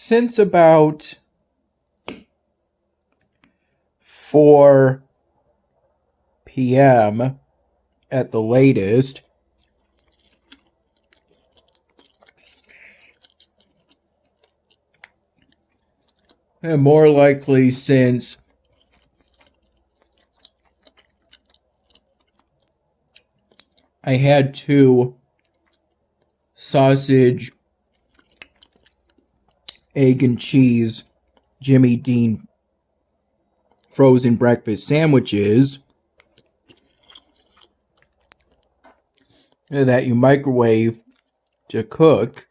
Since about 4 p.m. at the latest, and more likely since I had 2 sausage, egg, and cheese Jimmy Dean frozen breakfast sandwiches that you microwave to cook.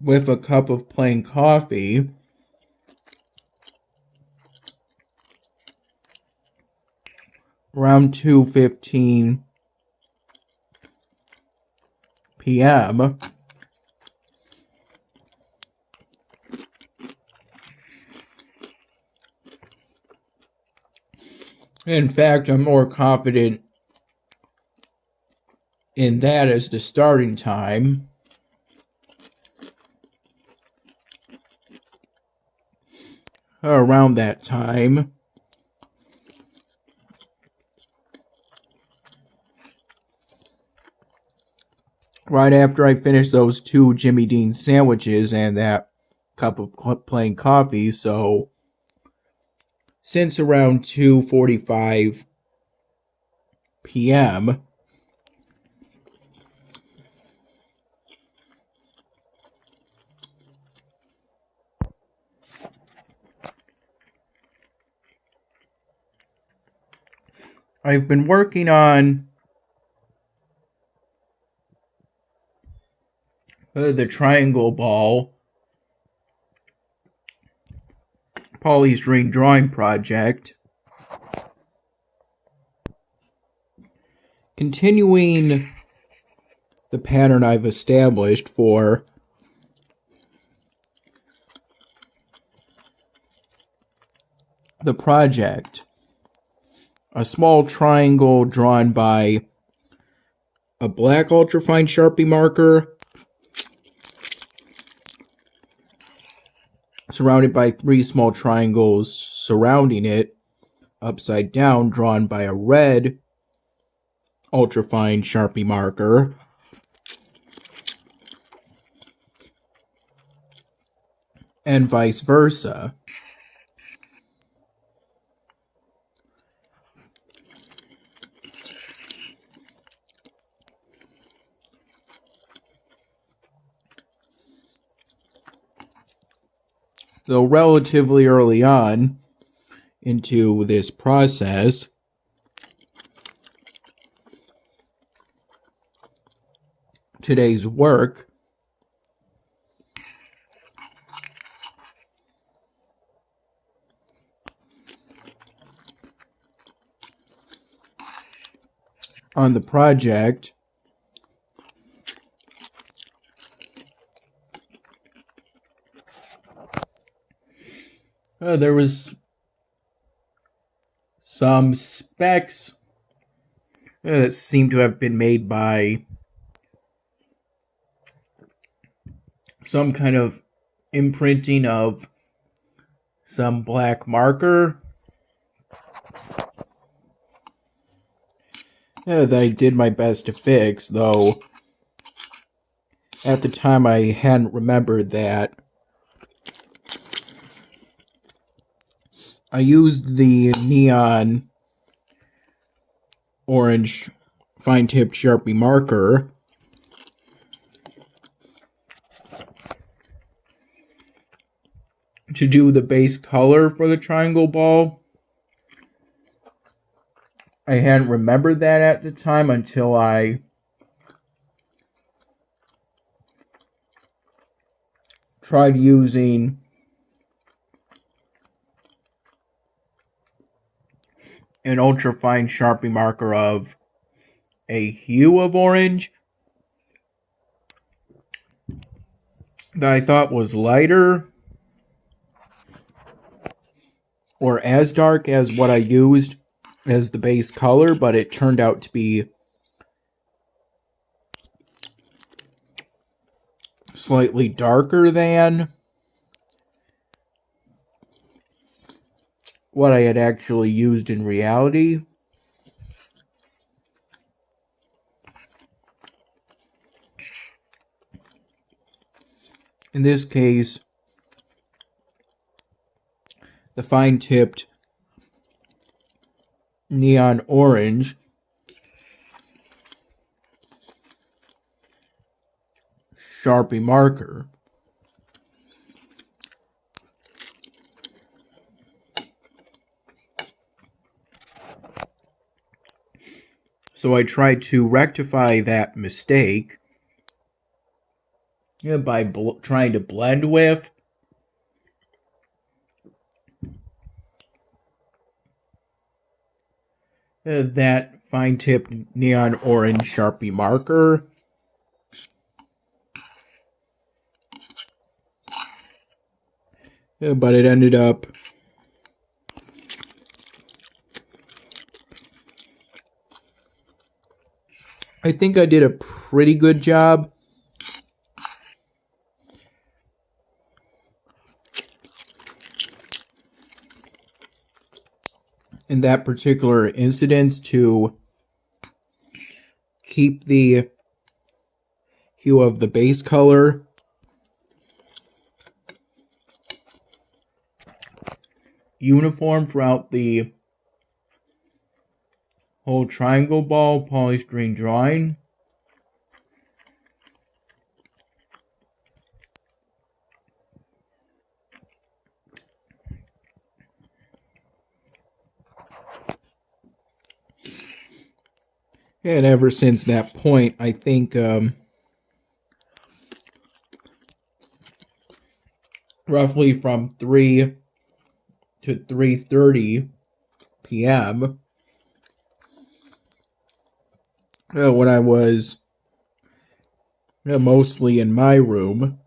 With a cup of plain coffee. Around 2:15 p.m. In fact, I'm more confident in that as the starting time. Around that time. Right after I finished those 2 Jimmy Dean sandwiches and that cup of plain coffee, so since around 2:45 p.m., I've been working on the triangle ball polystyrene drawing project, continuing the pattern I've established for the project. A small triangle drawn by a black ultrafine Sharpie marker, surrounded by 3 small triangles surrounding it, upside down, drawn by a red ultrafine Sharpie marker, and vice versa. Though relatively early on into this process, today's work on the project there was some specks that seem to have been made by some kind of imprinting of some black marker that I did my best to fix, though at the time I hadn't remembered that I used the neon orange fine-tipped Sharpie marker to do the base color for the triangle ball. I hadn't remembered that at the time until I tried using an ultra-fine Sharpie marker of a hue of orange that I thought was lighter or as dark as what I used as the base color, but it turned out to be slightly darker than what I had actually used in reality. In this case, the fine-tipped neon orange Sharpie marker. So I tried to rectify that mistake by trying to blend with that fine-tipped neon orange Sharpie marker. But it ended up I think I did a pretty good job. In that particular incident to keep the hue of the base color uniform throughout the whole triangle ball polystyrene drawing. And ever since that point, I think roughly from 3 to 3:30 p.m. When I was mostly in my room,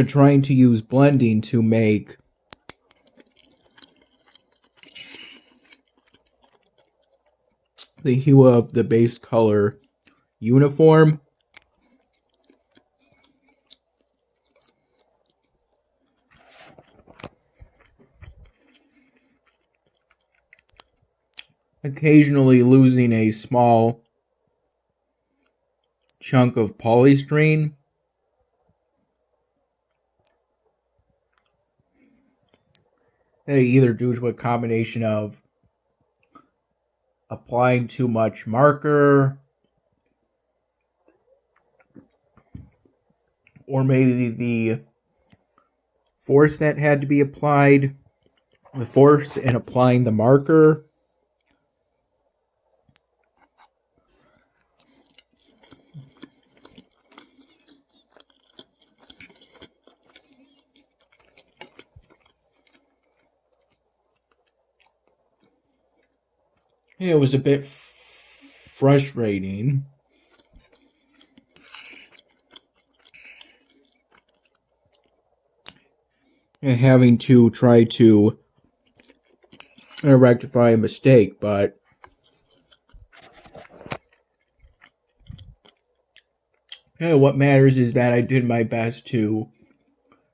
trying to use blending to make the hue of the base color uniform. Occasionally losing a small chunk of polystyrene. Either due to a combination of applying too much marker, or maybe the force that had to be applied, the force in applying the marker. It was a bit frustrating. Having to try to rectify a mistake, but what matters is that I did my best to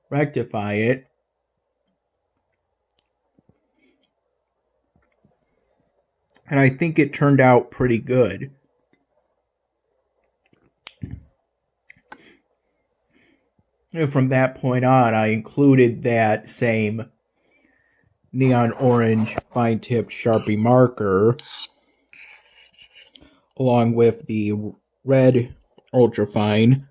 rectify it. And I think it turned out pretty good. From that point on, I included that same neon orange fine-tipped Sharpie marker along with the red ultrafine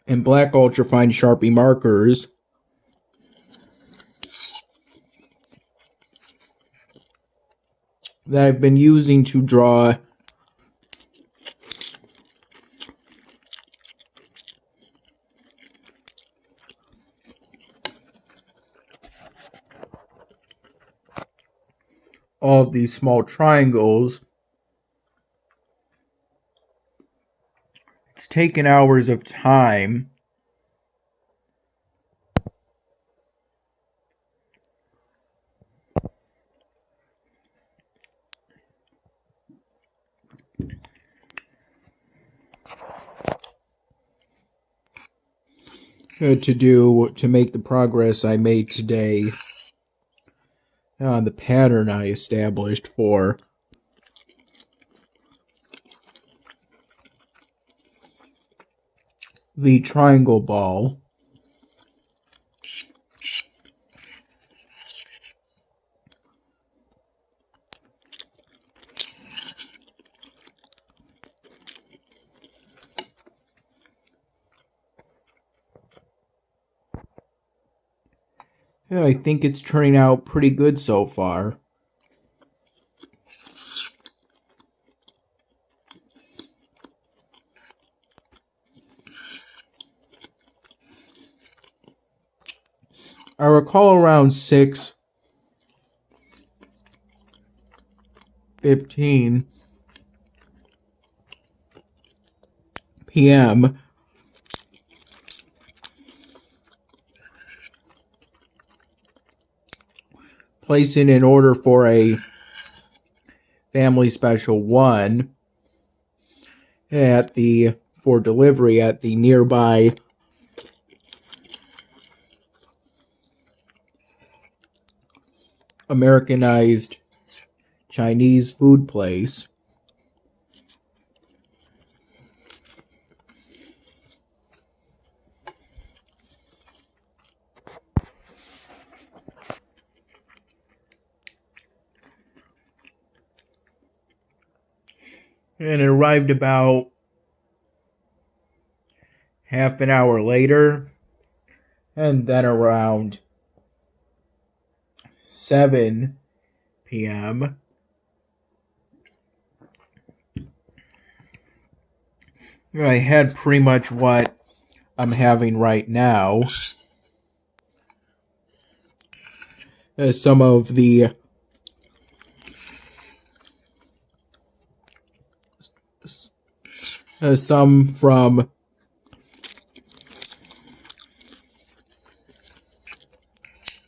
and black ultrafine Sharpie markers that I've been using to draw all of these small triangles. It's taken hours of time. To make the progress I made today on the pattern I established for the triangle ball. Yeah, I think it's turning out pretty good so far. I recall around 6:15 p.m. placing an order for a family special 1 for delivery at the nearby Americanized Chinese food place. And it arrived about half an hour later. And then around 7 p.m. I had pretty much what I'm having right now. Some of the some from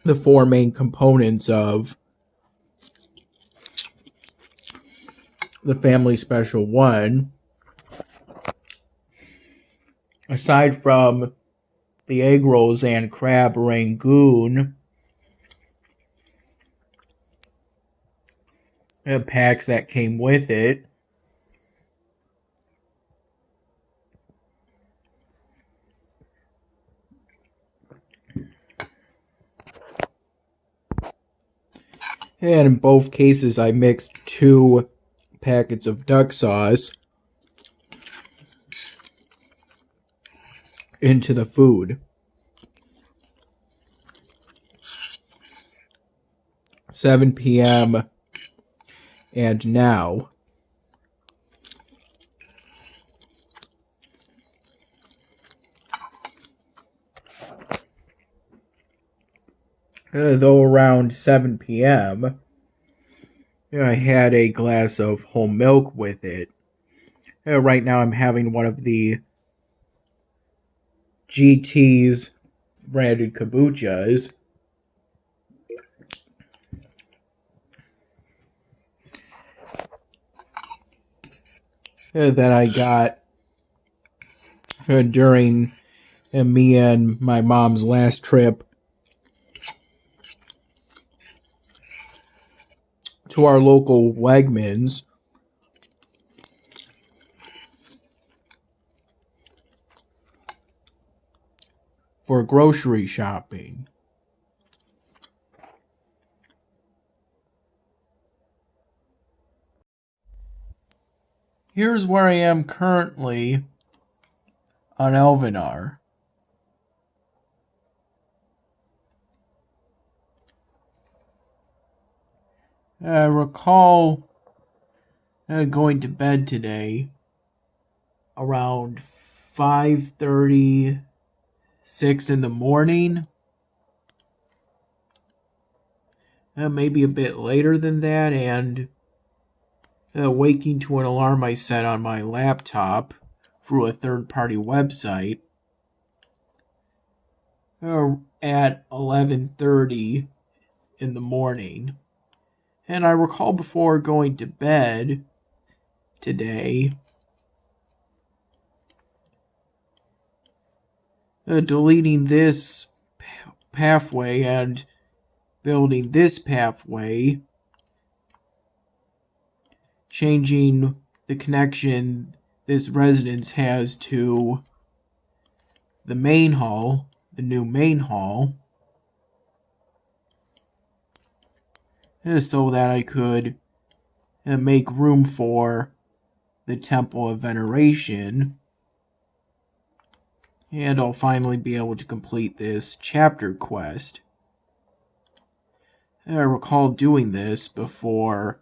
the 4 main components of the family special 1. Aside from the egg rolls and crab rangoon packs that came with it, and in both cases I mixed 2 packets of duck sauce into the food. 7 p.m. and now. Though around 7 p.m., I had a glass of whole milk with it. Right now I'm having one of the GT's branded kombuchas. That I got during me and my mom's last trip to our local Wegmans for grocery shopping. Here's where I am currently on Elvinar. I recall going to bed today around 5:36 in the morning. maybe a bit later than that, and waking to an alarm I set on my laptop through a third-party website at 11:30 in the morning. And I recall before going to bed today, deleting this pathway and building this pathway, changing the connection this residence has to the main hall, the new main hall, so that I could make room for the Temple of Veneration. And I'll finally be able to complete this chapter quest. I recall doing this before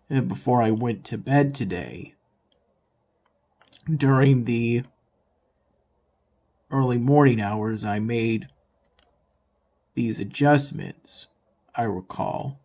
I went to bed today. During the early morning hours, I made these adjustments, I recall.